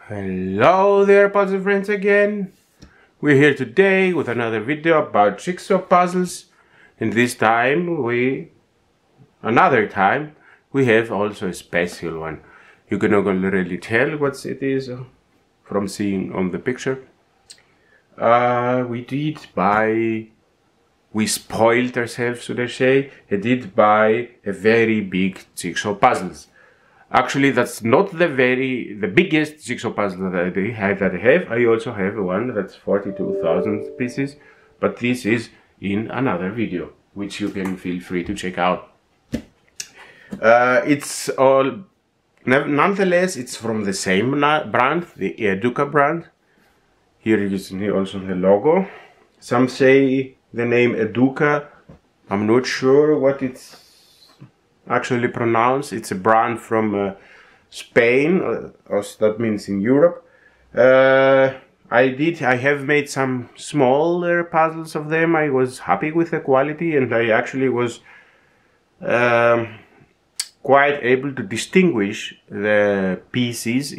Hello there, puzzle friends again. We're here today with another video about jigsaw puzzles, and this time we have also a special one. You can already tell what it is from seeing on the picture. We spoiled ourselves, should I say. I did buy a very big jigsaw puzzles. Actually, that's not the biggest jigsaw puzzle that I have. I also have one that's 42,000 pieces, but this is in another video, which you can feel free to check out. Nonetheless, it's from the same brand, the Educa brand. Here you can see also the logo. Some say the name Educa. I'm not sure what it's actually pronounced. It's a brand from Spain, or that means in Europe. I have made some smaller puzzles of them. I was happy with the quality, and I actually was quite able to distinguish the pieces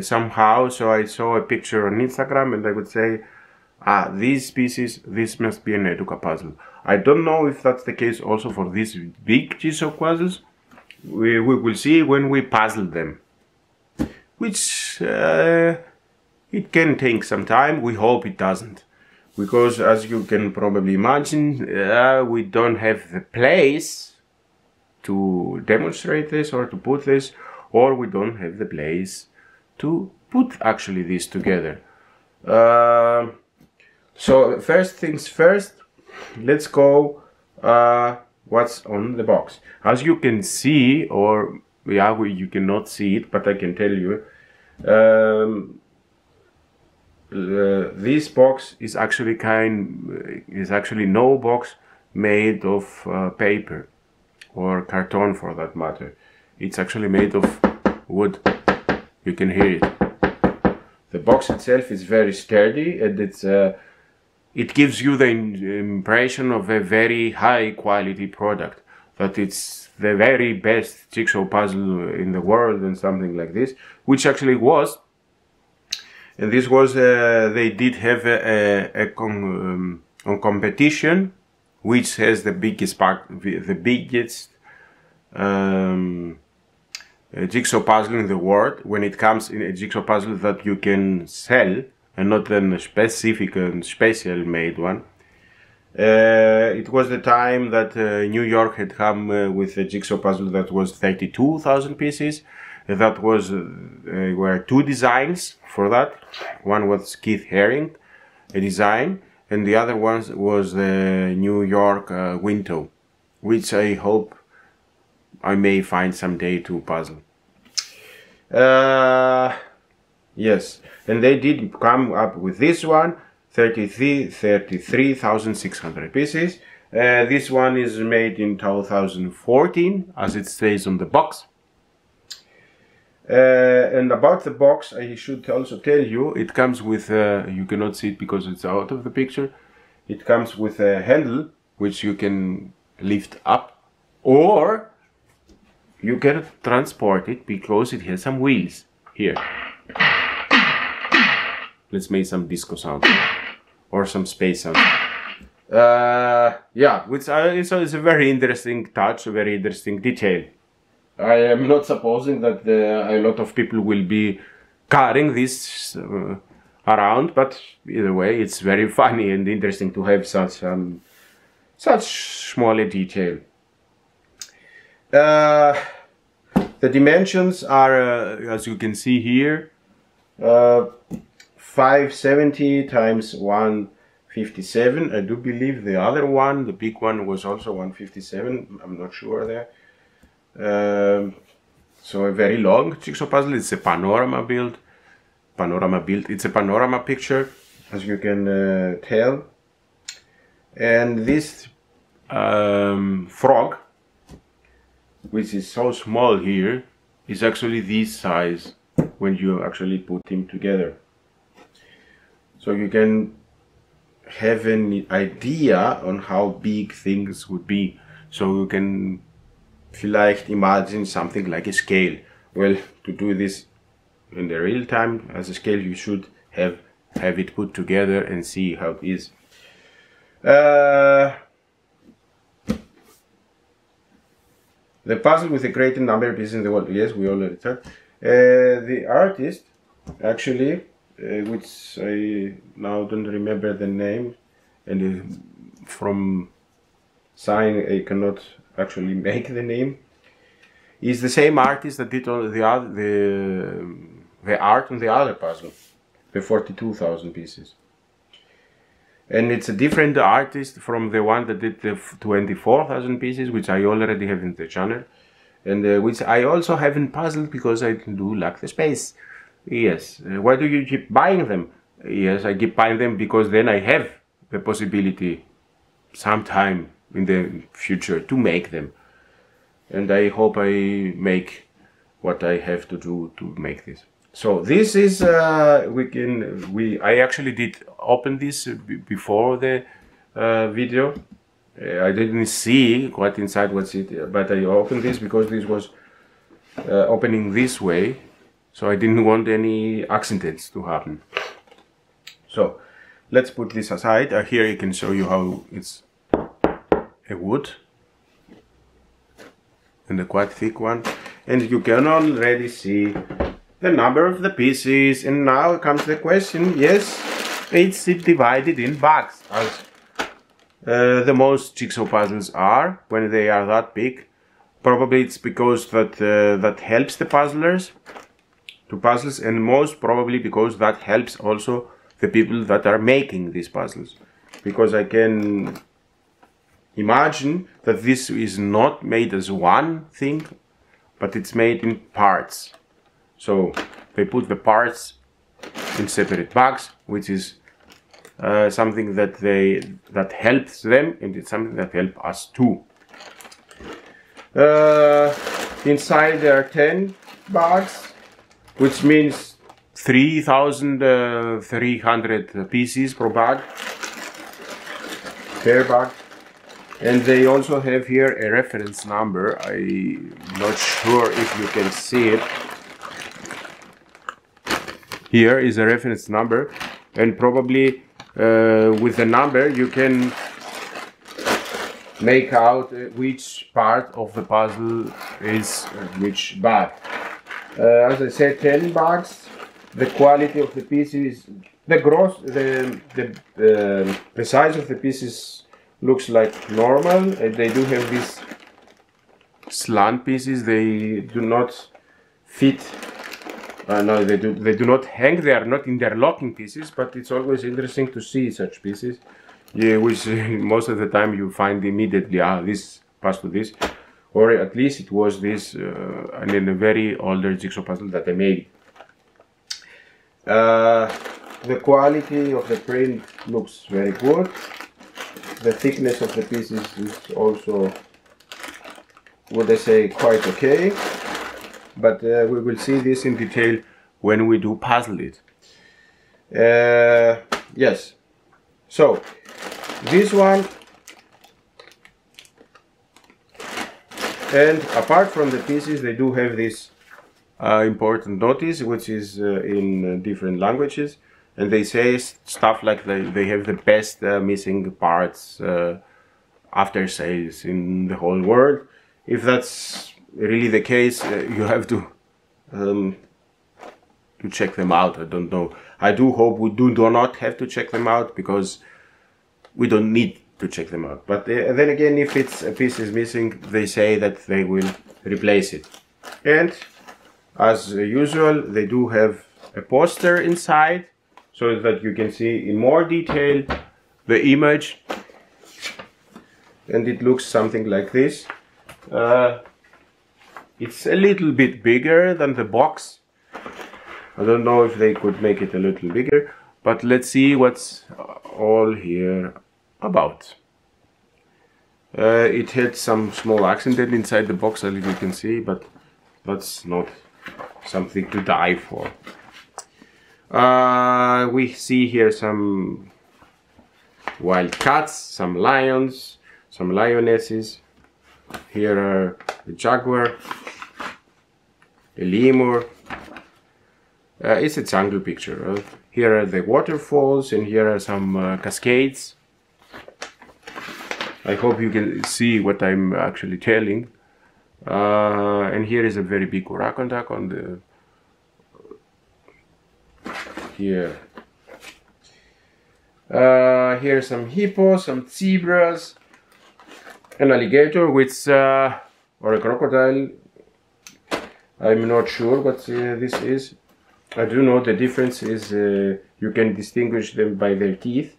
somehow. So I saw a picture on Instagram and I would say, these pieces, this must be an Educa puzzle. I don't know if that's the case also for these big jigsaw puzzles. We will see when we puzzle them, which it can take some time. We hope it doesn't, because as you can probably imagine, we don't have the place to demonstrate this or to put this, or we don't have the place to put actually this together. So first things first, let's go what's on the box. As you can see, or you cannot see it, but I can tell you, this box is actually no box made of paper or carton for that matter. It's actually made of wood. You can hear it. The box itself is very sturdy, and it gives you the impression of a very high quality product, that it's the very best jigsaw puzzle in the world and something like this, which actually was. And this was, they did have a competition, which has the biggest jigsaw puzzle in the world, when it comes in a jigsaw puzzle that you can sell, and not then a specific and special made one. It was the time that New York had come with a jigsaw puzzle that was 32,000 pieces. That was were two designs for that. One was Keith Haring, a design, and the other one was the New York window, which I hope I may find someday to puzzle. Yes, and they did come up with this one, 33,600 pieces. This one is made in 2014, as it says on the box. And about the box, I should also tell you, it comes with, you cannot see it because it's out of the picture, it comes with a handle which you can lift up, or you can transport it because it has some wheels here. Let's make some disco sound or some space sound. Yeah, which is a very interesting touch, a very interesting detail. I am not supposing that a lot of people will be carrying this around, but either way, it's very funny and interesting to have such small detail. The dimensions are, as you can see here, 570 times 157. I do believe the other one, the big one, was also 157. I'm not sure there. So a very long jigsaw puzzle. It's a panorama build. It's a panorama picture, as you can tell. And this frog, which is so small here, is actually this size when you actually put him together. So you can have an idea on how big things would be. So you can, if you like, imagine something like a scale. Well, to do this in the real time as a scale, you should have it put together and see how it is. The puzzle with the greatest number of pieces in the world. Yes, we already said. The artist, actually, which I now don't remember the name, and from sign I cannot actually make the name, is the same artist that did all the art on the other puzzle, the 42,000 pieces. And it's a different artist from the one that did the 24,000 pieces, which I already have in the channel, and which I also haven't puzzled because I do lack the space. Yes. Why do you keep buying them? Yes, I keep buying them because then I have the possibility sometime in the future to make them. And I hope I make what I have to do to make this. So this is I actually did open this before the video. I didn't see what inside was it, but I opened this because this was opening this way, so I didn't want any accidents to happen. So let's put this aside. Here I can show you how it's a wood, and a quite thick one, and you can already see the number of the pieces. And now comes the question. Yes, it's divided in bags, as the most jigsaw puzzles are when they are that big. Probably it's because that helps the puzzlers to puzzles, and most probably because that helps also the people that are making these puzzles, because I can imagine that this is not made as one thing, but it's made in parts. So they put the parts in separate bags, which is something that helps them, and it's something that helps us too. Inside there are 10 bags, which means 3,300 pieces per bag, and they also have here a reference number. I'm not sure if you can see it. Here is a reference number, and probably with the number you can make out which part of the puzzle is which bag. As I said, 10 bags. The quality of the pieces, the size of the pieces looks like normal. They do have these slant pieces. They do not fit. No, they do not hang. They are not interlocking pieces, but it's always interesting to see such pieces, which most of the time you find immediately, this passed to this, or at least it was this in a very older jigsaw puzzle that I made. The quality of the print looks very good. The thickness of the pieces is also, would I say, quite okay. But we will see this in detail when we do puzzle it. Yes. So this one, and apart from the pieces, they do have this important notice, which is in different languages, and they say stuff like they have the best missing parts after sales in the whole world. If that's really the case, you have to check them out. I don't know. I do hope we do not have to check them out, because we don't need to check them out. But then again, if a piece is missing, they say that they will replace it. And as usual, they do have a poster inside, so that you can see in more detail the image, and it looks something like this. It's a little bit bigger than the box. I don't know if they could make it a little bigger, but let's see what's all here about. It had some small accident inside the box, as you can see, but that's not something to die for. We see here some wild cats, some lions, some lionesses. Here are a jaguar, a lemur, It's a jungle picture. Here are the waterfalls, and here are some cascades. I hope you can see what I'm actually telling. And here is a very big orangutan on the here. Here are some hippos, some zebras, an alligator, which or a crocodile. I'm not sure what this is. I do know the difference is you can distinguish them by their teeth,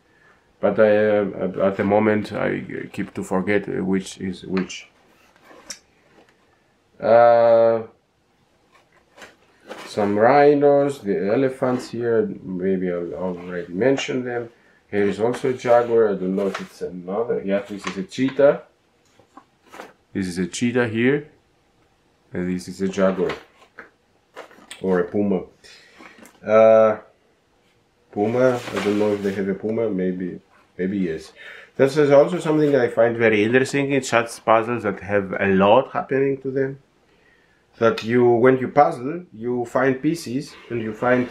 but at the moment I keep to forget which is which. Some rhinos, the elephants here, maybe I already mentioned them. Here is also a jaguar. I don't know if it's another. Yeah, this is a cheetah. This is a cheetah here, and this is a jaguar or a puma. Puma, I don't know if they have a puma, maybe yes. This is also something I find very interesting in such puzzles that have a lot happening to them. That when you puzzle, you find pieces and you find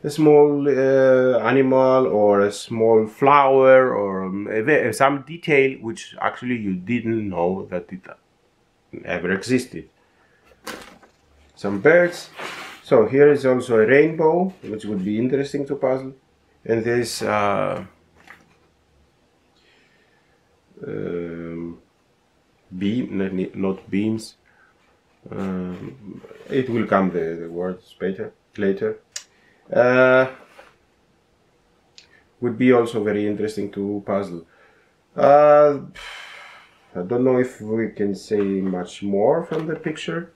a small animal or a small flower or some detail which actually you didn't know that it ever existed. Some birds. So here is also a rainbow, which would be interesting to puzzle. And there's beam, not beams. It will come the words later. Would be also very interesting to puzzle. I don't know if we can say much more from the picture.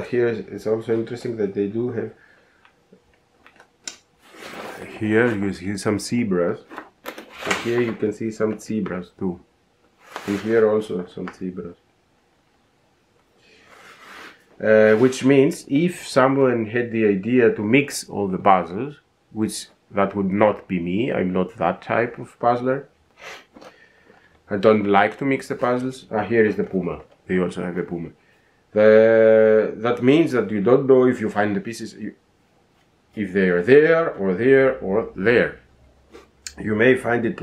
Here it's also interesting that they do have. Here you see some zebras. And here you can see some zebras too. And here also some zebras. Which means if someone had the idea to mix all the puzzles, which that would not be me, I'm not that type of puzzler. I don't like to mix the puzzles. Here is the puma. They also have a puma. That means that you don't know if you find the pieces, if they are there or there or there. You may find it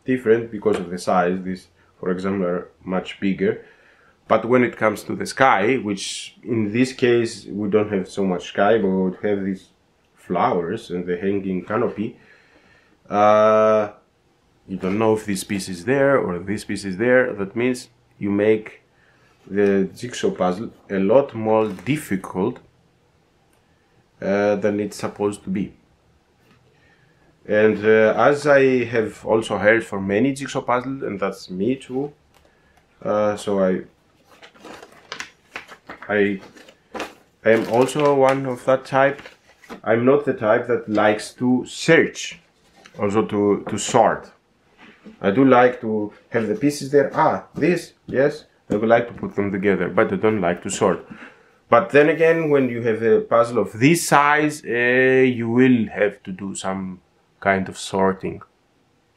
different because of the size. These, for example, are much bigger. But when it comes to the sky, which in this case we don't have so much sky, but we have these flowers and the hanging canopy, you don't know if this piece is there or this piece is there. That means you make the jigsaw puzzle a lot more difficult than it's supposed to be. And as I have also heard for many jigsaw puzzles, and that's me too, so I am also one of that type. I'm not the type that likes to search, also to sort. I do like to have the pieces there. This, yes, I would like to put them together, but I don't like to sort. But then again, when you have a puzzle of this size, you will have to do some kind of sorting.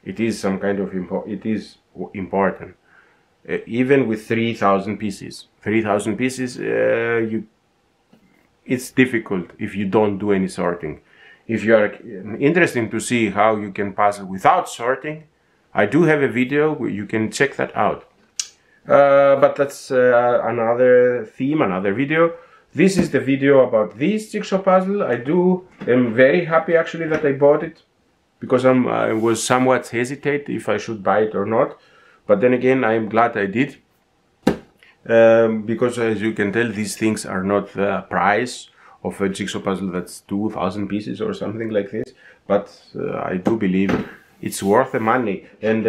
It is some kind of important. Even with 3,000 pieces. 3,000 pieces, it's difficult if you don't do any sorting. If you are interested to see how you can puzzle without sorting, I do have a video where you can check that out. But that's another theme, another video. This is the video about this jigsaw puzzle. I'm very happy actually that I bought it, because I was somewhat hesitant if I should buy it or not. But then again, I'm glad I did, because as you can tell, these things are not the price of a jigsaw puzzle that's 2,000 pieces or something like this. But I do believe it's worth the money, and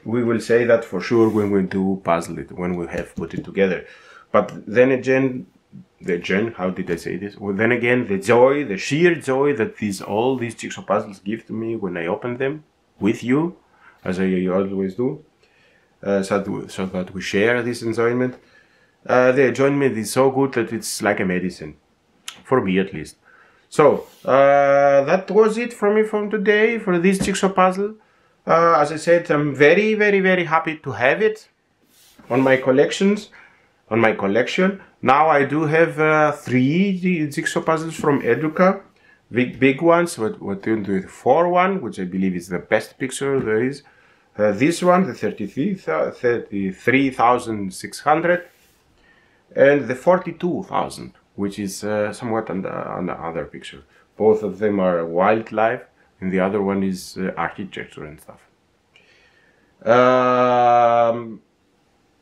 we will say that for sure when we do puzzle it, when we have put it together. But then again, how did I say this? Well, then again, the joy, the sheer joy that all these jigsaw puzzles give to me when I open them with you, as I always do, so that we share this enjoyment. The enjoyment is so good that it's like a medicine, for me at least. So, that was it from me from today for this jigsaw puzzle. As I said, I'm very, very, very happy to have it on my collection. Now I do have 3 jigsaw puzzles from Educa, big ones. What do the 4 one, which I believe is the best picture there is. This one, the 33,600, and the 42,000, which is somewhat on the other picture. Both of them are wildlife, and the other one is architecture and stuff.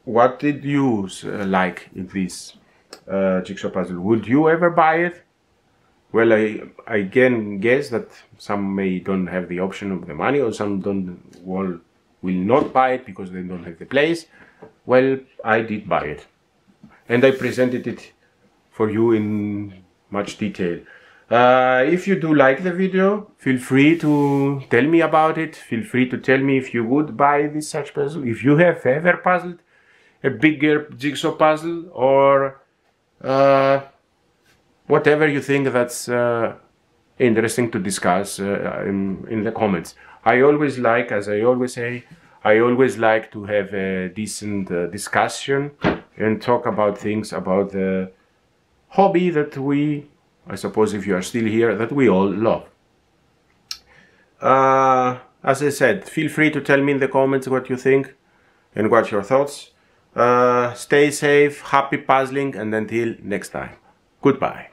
What did you like in this jigsaw puzzle? Would you ever buy it? Well, I can guess that some may don't have the option of the money, or some will not buy it because they don't have the place. Well, I did buy it, and I presented it for you in much detail. If you do like the video, feel free to tell me about it. Feel free to tell me if you would buy this such puzzle, if you have ever puzzled a bigger jigsaw puzzle, or whatever you think that's interesting to discuss in the comments. I always like, as I always say, I always like to have a decent discussion and talk about things, about the hobby that we, I suppose if you are still here, that we all love. As I said, feel free to tell me in the comments what you think and what your thoughts. Stay safe, happy puzzling, and until next time, goodbye.